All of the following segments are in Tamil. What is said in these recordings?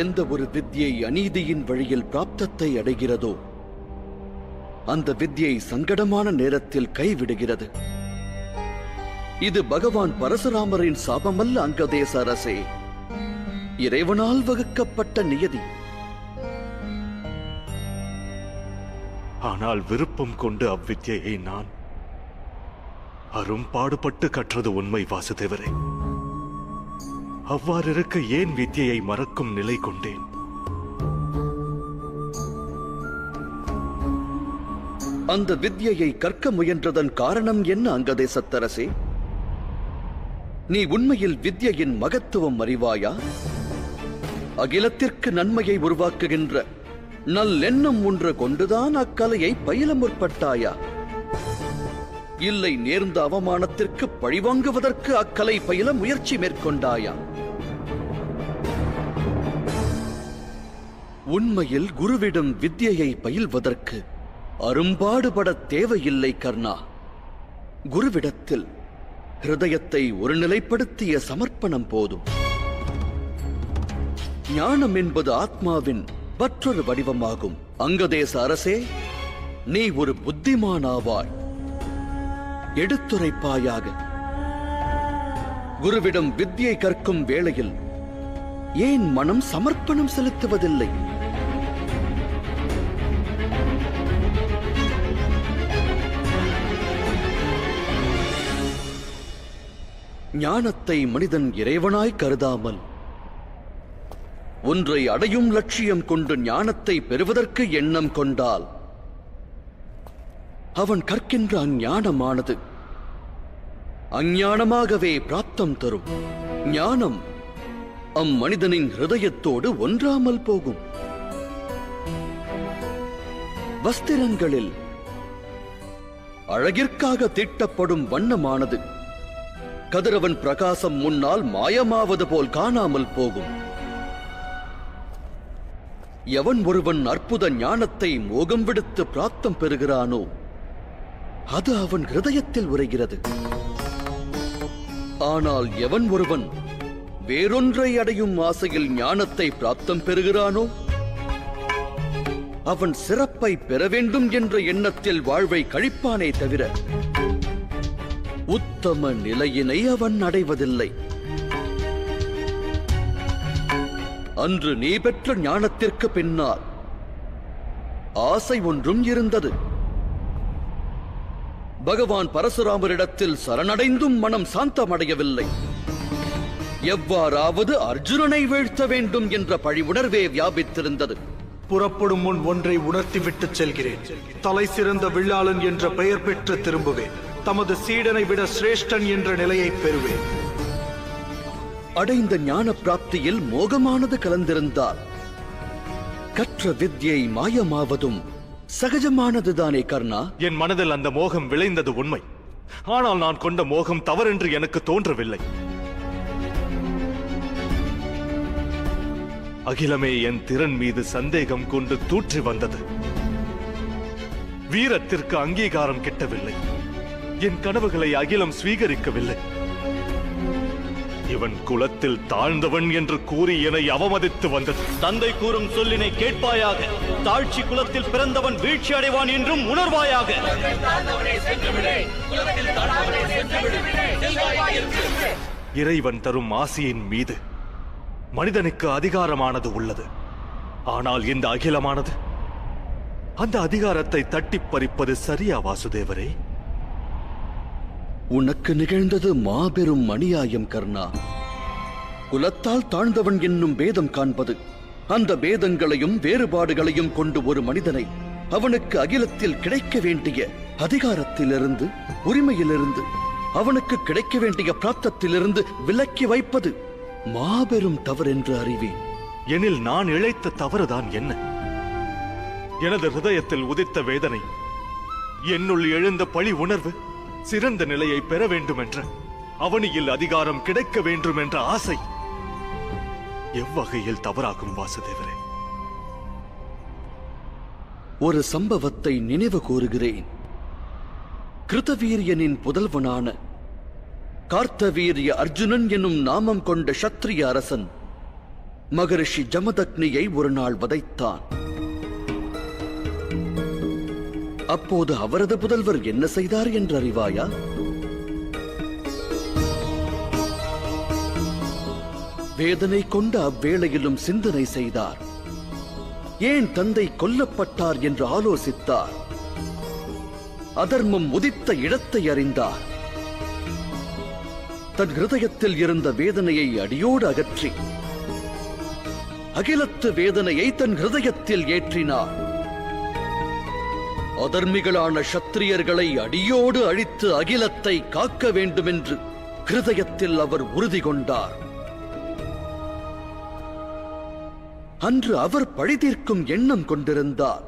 எந்த ஒரு வித்யை அநீதியின் வழியில் பிராப்தத்தை அடைகிறதோ அந்த வித்யை சங்கடமான நேரத்தில் கைவிடுகிறது. இது பகவான் பரசுராமரின் சாபமல்ல அங்கதேச அரசே, இறைவனால் வகுக்கப்பட்ட நியதி. ஆனால் விருப்பம் கொண்டு அவ்வித்யை நான் அரும்பாடுபட்டு கற்றது உண்மை வாசுதேவரே. அவ்வாறிருக்க ஏன் வித்யை மறக்கும் நிலை கொண்டேன்? அந்த வித்யை கற்க முயன்றதன் காரணம் என்ன அங்கதேசத்தரசே? நீ உண்மையில் வித்யின் மகத்துவம் அறிவாயா? அகிலத்திற்கு நன்மையை உருவாக்குகின்ற நல்லெண்ணம் ஒன்று கொண்டுதான் அக்கலையை பயில முற்பட்டாயா? இல்லை நேர்ந்த அவமானத்திற்கு பழிவாங்குவதற்கு அக்கலை பயில முயற்சி மேற்கொண்டாயா? உண்மையில் குருவிடம் வித்யை பயில்வதற்கு அரும்பாடுபட தேவையில்லை கர்ணா. குருவிடத்தில் ஹிருதயத்தை ஒருநிலைப்படுத்திய சமர்ப்பணம் போதும். ஞானம் என்பது ஆத்மாவின் மற்றொரு வடிவமாகும். அங்கதேச அரசே, நீ ஒரு புத்திமானாவாய். எடுத்துரைப்பாயாக. குருவிடம் வித்யை கற்கும் வேளையில் ஏன் மனம் சமர்ப்பணம் செலுத்துவதில்லை? ஞானத்தை மனிதன் இறைவனாய் கருதாமல் ஒன்றை அடையும் லட்சியம் கொண்டு ஞானத்தை பெறுவதற்கு எண்ணம் கொண்டால் அவன் கற்கின்ற அஞ்ஞானமானது அஞ்ஞானமாகவே பிராப்தம் தரும். ஞானம் அம்மனிதனின் ஹிருதயத்தோடு ஒன்றாமல் போகும். வஸ்திரங்களில் அழகிற்காக தீட்டப்படும் வண்ணமானது கதிரவன் பிரகாசம் முன்னால் மாயமாவது போல் காணாமல் போகும். எவன் ஒருவன் அற்புத ஞானத்தை மோகம் விடுத்து பிராப்தம் பெறுகிறானோ அது அவன் ஹிருதயத்தில் உரைகிறது. ஆனால் எவன் ஒருவன் வேறொன்றை அடையும் ஆசையில் ஞானத்தை பிராப்தம் பெறுகிறானோ அவன் சிறப்பை பெற வேண்டும் என்ற எண்ணத்தில் வாழ்வை கழிப்பானே தவிர உத்தம நிலையினை அவன் அடைவதில்லை. அன்று நீ பெற்ற ஞானத்திற்கு பின்னால் ஆசை ஒன்றும் இருந்தது. பகவான் பரசுராமரிடத்தில் சரணடைந்தும் மனம் சாந்தமடையவில்லை. எவ்வாறாவது அர்ஜுனனை வீழ்த்த வேண்டும் என்ற பழி உணர்வே வியாபித்திருந்தது. புறப்படும் முன் ஒன்றை உணர்த்திவிட்டு செல்கிறேன். தலை சிறந்த வில்லாளன் என்ற பெயர் பெற்று திரும்புவேன். தமது சீடனை விட சிரேஷ்டன் என்ற நிலையை பெறுவேன். அடைந்த ஞான பிராப்தியில் மோகமானது கலந்திருந்தால் கற்ற வித்யை மாயமாவதும் சகஜமானதுதானே கர்ணா? என் மனதில் அந்த மோகம் விளைந்தது உண்மை. ஆனால் நான் கொண்ட மோகம் தவறென்று எனக்கு தோன்றவில்லை. அகிலமே என் திறன் மீது சந்தேகம் கொண்டு தூற்றி வந்தது. வீரத்திற்கு அங்கீகாரம் கிட்டவில்லை. என் கனவுகளை அகிலம் ஸ்வீகரிக்கவில்லை. இவன் குலத்தில் தாழ்ந்தவன் என்று கூறி என்னை அவமதித்து வந்தது. தந்தை கூறும் சொல்லினை கேட்பாயாக. தாழ்ச்சி குலத்தில் பிறந்தவன் வீழ்ச்சி அடைவான் என்றும் உணர்வாயாக. இறைவன் தரும் ஆசியின் மீது மனிதனுக்கு அதிகாரமானது உள்ளது. ஆனால் இந்த அகிலமானது அந்த அதிகாரத்தை தட்டிப் பறிப்பது சரியா வாசுதேவரே? உனக்கு நிகழ்ந்தது மாபெரும் அநியாயம் கர்ணா. குலத்தால் தாழ்ந்தவன் என்னும் பேதம் காண்பது, அந்த பேதங்களையும் வேறுபாடுகளையும் கொண்டு ஒரு மனிதனை அவனுக்கு அகிலத்தில் கிடைக்க வேண்டிய அதிகாரத்திலிருந்து, உரிமையிலிருந்து, அவனுக்கு கிடைக்க வேண்டிய பிராப்தத்திலிருந்து விலக்கி வைப்பது மாபெரும் தவறென்று அறிவேன். எனில் நான் இழைத்த தவறுதான் என்ன? எனது ஹிருதயத்தில் உதித்த வேதனை, என்னுள் எழுந்த பழி உணர்வு, சிறந்த நிலையை பெற வேண்டும் என்ற அவனியில் அதிகாரம் கிடைக்க வேண்டும் என்ற ஆசை எவ்வகையில் தவறாகும் வாசுதேவரே? ஒரு சம்பவத்தை நினைவு கூறுகிறேன். கிருதவீரியனின் புதல்வனான கார்த்தவீரிய அர்ஜுனன் என்னும் நாமம் கொண்ட சத்திரிய அரசன் மகரிஷி ஜமதக்னியை ஒரு நாள் வதைத்தான். அப்போது அவரது புதல்வர் என்ன செய்தார் என்று அறிவாயா? வேதனை கொண்ட அவ்வேளையிலும் சிந்தனை செய்தார். ஏன் தந்தை கொல்லப்பட்டார் என்று ஆலோசித்தார். அதர்மம் உதித்த இடத்தை அறிந்தார். தன் ஹிருதயத்தில் இருந்த வேதனையை அடியோடு அகற்றி அகிலத்து வேதனையை தன் ஹிருதயத்தில் ஏற்றினார். அதர்மிகளான சத்திரியர்களை அடியோடு அழித்து அகிலத்தை காக்க வேண்டுமென்று ஹிருதயத்தில் அவர் உறுதி கொண்டார். அன்று அவர் பழிதீர்க்கும் எண்ணம் கொண்டிருந்தார்.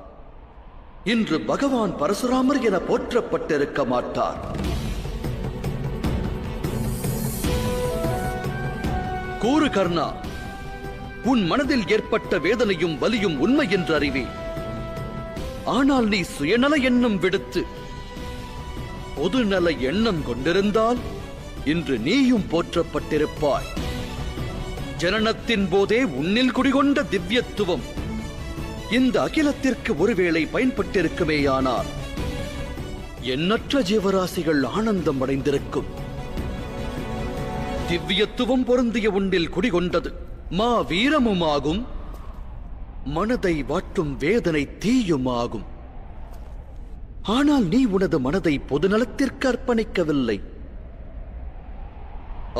இன்று பகவான் பரசுராமர் என போற்றப்பட்டிருக்க மாட்டார். கூறு கர்ணா, உன் மனதில் ஏற்பட்ட வேதனையும் வலியும் உண்மை என்று அறிவே. ஆனால் நீ சுயநல எண்ணம் விடுத்து பொதுநல எண்ணம் கொண்டிருந்தால் இன்று நீயும் போற்றப்பட்டிருப்பாய். ஜனனத்தின் போதே உன்னில் குடிகொண்ட திவ்யத்துவம் இந்த அகிலத்திற்கு ஒருவேளை பயன்பட்டிருக்குமேயானால் எண்ணற்ற ஜீவராசிகள் ஆனந்தம் அடைந்திருக்கும். திவ்யத்துவம் பொருந்திய உன்னில் குடிகொண்டது மா வீரமுமாகும், மனதை வாட்டும் வேதனை தீயுமாகும். ஆனால் நீ உனது மனதை பொதுநலத்திற்கு அர்ப்பணிக்கவில்லை.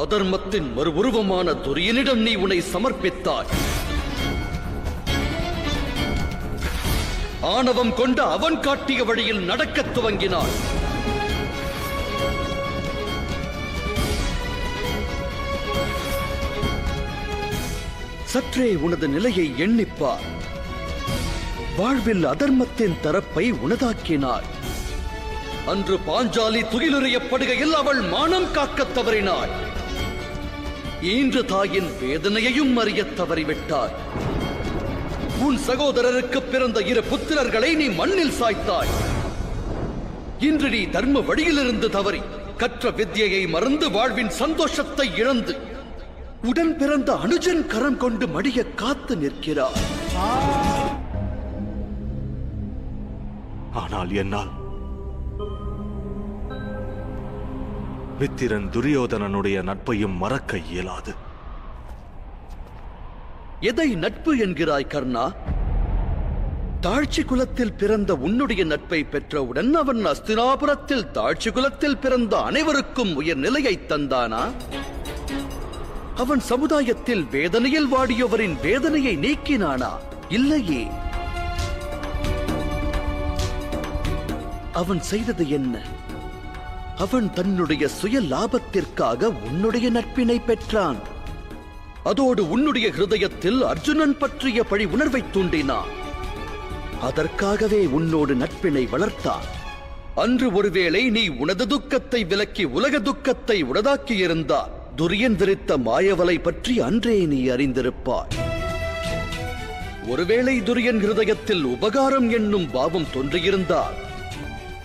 அதர்மத்தின் ஒரு உருவமான துரியனிடம் நீ உன்னை சமர்ப்பித்தாய். ஆணவம் கொண்ட அவன் காட்டிய வழியில் நடக்கத் துவங்கினாய். சற்றே உனது நிலையை எண்ணிப்பார். வாழ்வில் அதர்மத்தின் தரப்பை உனதாக்கினாய். அன்று பாஞ்சாலி துகிலுறையப்படுகையில் அவள் மானம் காக்கத் தவறினாய். ஈன்று தாயின் வேதனையையும் அறியத் தவறிவிட்டாய். உன் சகோதரருக்கு பிறந்த 2 புத்திரர்களை நீ மண்ணில் சாய்த்தாய். இன்று நீ தர்ம வழியிலிருந்து தவறி கற்ற வித்யையை மறந்து வாழ்வின் சந்தோஷத்தை இழந்து உடன் பிறந்த அனுஜன் கரம் கொண்டு மடிய காத்து நிற்கிறார். ஆனால் என்னால் மித்திரன் துரியோதனனுடைய நட்பையும் மறக்க இயலாது. எதை நட்பு என்கிறாய் கர்ணா? தாழ்ச்சி குலத்தில் பிறந்த உன்னுடைய நட்பை பெற்றவுடன் அவன் அஸ்தினாபுரத்தில் தாழ்ச்சி குலத்தில் பிறந்த அனைவருக்கும் உயர் நிலையை தந்தானா? அவன் சமுதாயத்தில் வேதனையில் வாடியவரின் வேதனையை நீக்கினானா? இல்லையே. அவன் செய்தது என்ன? அவன் தன்னுடைய சுய லாபத்திற்காக உன்னுடைய நட்பினை பெற்றான். அதோடு உன்னுடைய ஹிருதயத்தில் அர்ஜுனன் பற்றிய பழி உணர்வை தூண்டினான். அதற்காகவே உன்னோடு நட்பினை வளர்த்தான். அன்று ஒருவேளை நீ உனது துக்கத்தை விலக்கி உலக துக்கத்தை உனதாக்கி இருந்தால் துரியன் விரித்த மாயவலை பற்றி அன்றே நீ அறிந்திருப்பாய். ஒருவேளை துரியன் ஹிருதயத்தில் உபகாரம் என்னும் பாவம் தோன்றியிருந்தால்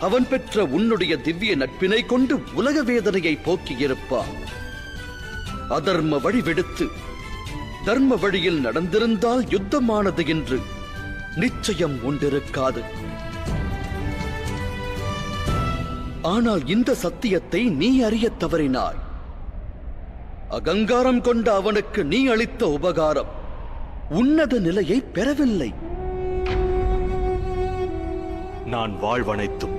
அவன் பெற்ற உன்னுடைய திவ்ய நட்பினை கொண்டு உலக வேதனையை போக்கியிருப்பான். அதர்ம வழி விடுத்து தர்ம வழியில் நடந்திருந்தால் யுத்தமானது என்று நிச்சயம் உண்டிருக்காது. ஆனால் இந்த சத்தியத்தை நீ அறியத் தவறினாய். அகங்காரம் கொண்ட அவனுக்கு நீ அளித்த உபகாரம் உன்னத நிலையை பெறவில்லை. நான் வாழ்வனைத்தும்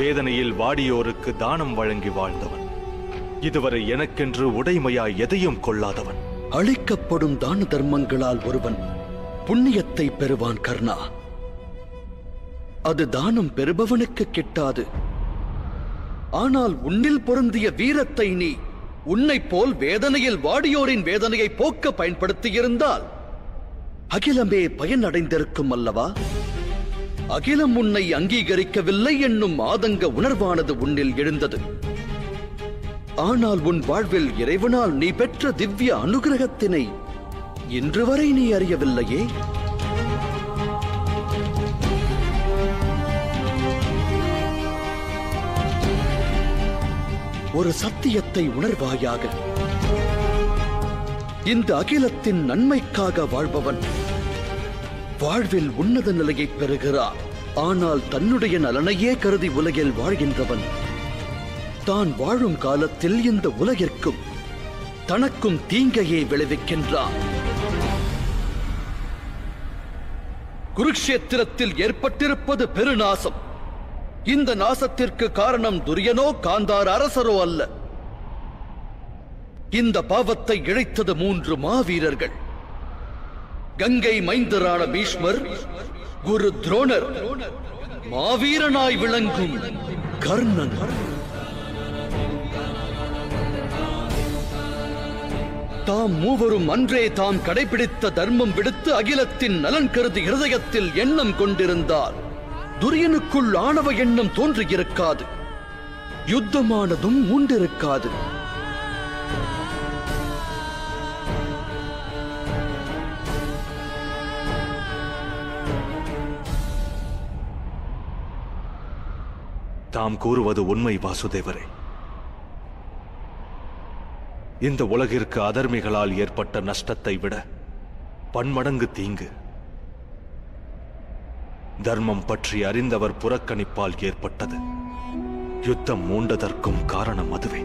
வேதனையில் வாடியோருக்கு தானம் வழங்கி வாழ்ந்தவன். இதுவரை எனக்கென்று உடைமையாய் எதையும் கொள்ளாதவன். அளிக்கப்படும் தான தர்மங்களால் ஒருவன் புண்ணியத்தை பெறுவான் கர்ணா. அது தானம் பெறுபவனுக்கு கிட்டாது. ஆனால் உன்னில் பொருந்திய வீரத்தை நீ உன்னைப் போல் வேதனையில் வாடியோரின் வேதனையை போக்க பயன்படுத்தியிருந்தால் அகிலமே பயனடைந்திருக்கும் அல்லவா? அகிலம் உன்னை அங்கீகரிக்கவில்லை என்னும் ஆதங்க உணர்வானது உன்னில் எழுந்தது. ஆனால் உன் வாழ்வில் இறைவனால் நீ பெற்ற திவ்ய அனுகிரகத்தினை இன்று வரை நீ அறியவில்லையே. ஒரு சத்தியத்தை உணர்வாயாக. இந்த அகிலத்தின் நன்மைக்காக வாழ்பவன் வாழ்வில் உன்னத நிலையை பெறுகிறான். ஆனால் தன்னுடைய நலனையே கருதி உலகில் வாழ்கின்றவன் தான் வாழும் காலத்தில் இந்த உலகிற்கும் தனக்கும் தீங்கையே விளைவிக்கின்றான். குருக்ஷேத்திரத்தில் ஏற்பட்டிருப்பது பெருநாசம். இந்த நாசத்திற்கு காரணம் துரியனோ காந்தார அரசரோ அல்ல. இந்த பாவத்தை இழைத்தது 3 மாவீரர்கள். கங்கை மைந்தரான பீஷ்மர், குரு துரோணர், மாவீரனாய் விளங்கும் கர்ணன். தாம் மூவரும் அன்றே தாம் கடைபிடித்த தர்மம் விடுத்து அகிலத்தின் நலன் கருதி இருதயத்தில் எண்ணம் கொண்டிருந்தால் துரியனுக்குள் ஆணவ எண்ணம் தோன்றியிருக்காது, யுத்தமானதும் உண்டிருக்காது. தாம் கூறுவது உண்மை வாசுதேவரே. இந்த உலகிற்கு அதர்மிகளால் ஏற்பட்ட நஷ்டத்தை விட பன்மடங்கு தீங்கு தர்மம் பற்றி அறிந்தவர் புறக்கணிப்பால் ஏற்பட்டது. யுத்தம் மூண்டதற்கும் காரணம் அதுவே.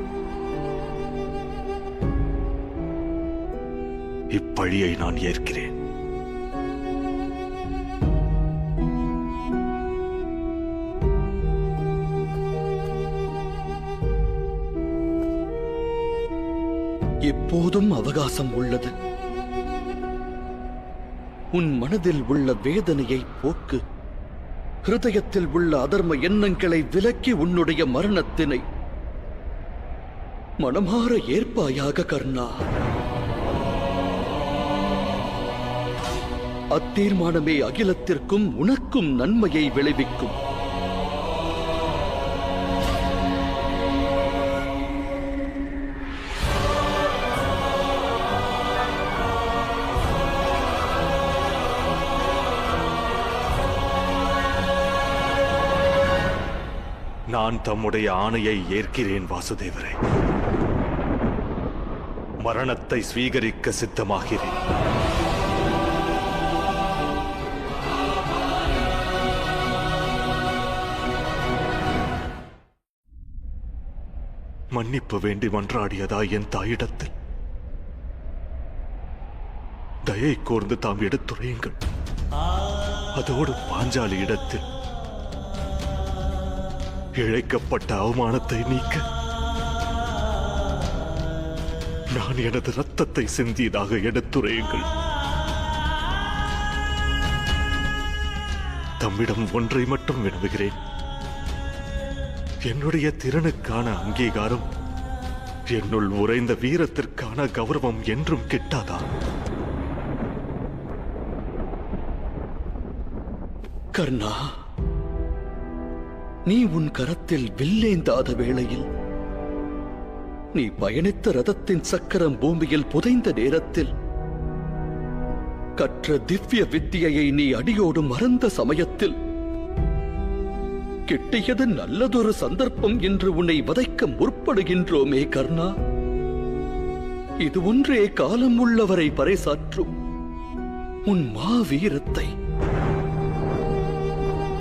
இப்பழியை நான் ஏற்கிறேன். எப்போதும் அவகாசம் உள்ளது. உன் மனதில் உள்ள வேதனையை போக்கு. ஹிருதயத்தில் உள்ள அதர்ம எண்ணங்களை விலக்கி உன்னுடைய மரணத்தினை மனமாற ஏற்பாயாக கர்ணா. அத்தீர்மானமே அகிலத்திற்கும் உனக்கும் நன்மையை விளைவிக்கும். நான் தம்முடைய ஆணையை ஏற்கிறேன் வாசுதேவரே. மரணத்தை ஸ்வீகரிக்க சித்தமாகிறேன். மன்னிப்பு வேண்டி மன்றாடியதா என் தாயிடத்தில்? தயை கூர்ந்து தாம் எடுத்துரையுங்கள். அதோடு பாஞ்சாலி இடத்தில் இழைக்கப்பட்ட அவமானத்தை நீக்க நான் எனது ரத்தத்தை சிந்தியதாக எடுத்துரையுங்கள். தம்மிடம் ஒன்றை மட்டும் வினவுகிறேன். என்னுடைய திறனுக்கான அங்கீகாரம், என்னுள் உறைந்த வீரத்திற்கான கௌரவம் என்றும் கிட்டாதா? கர்ணா, நீ உன் கரத்தில் வில்லேந்தாத வேளையில், நீ பயணித்த ரதத்தின் சக்கரம் பூமியில் புதைந்த நேரத்தில், கற்ற திவ்ய வித்தியை நீ அடியோடு மறந்த சமயத்தில், கிட்டியது நல்லதொரு சந்தர்ப்பம் என்று உன்னை வதைக்க முற்படுகின்றோமே கர்ணா. இது ஒன்றே காலம் உள்ளவரை பறைசாற்றும் உன் மாவீரத்தை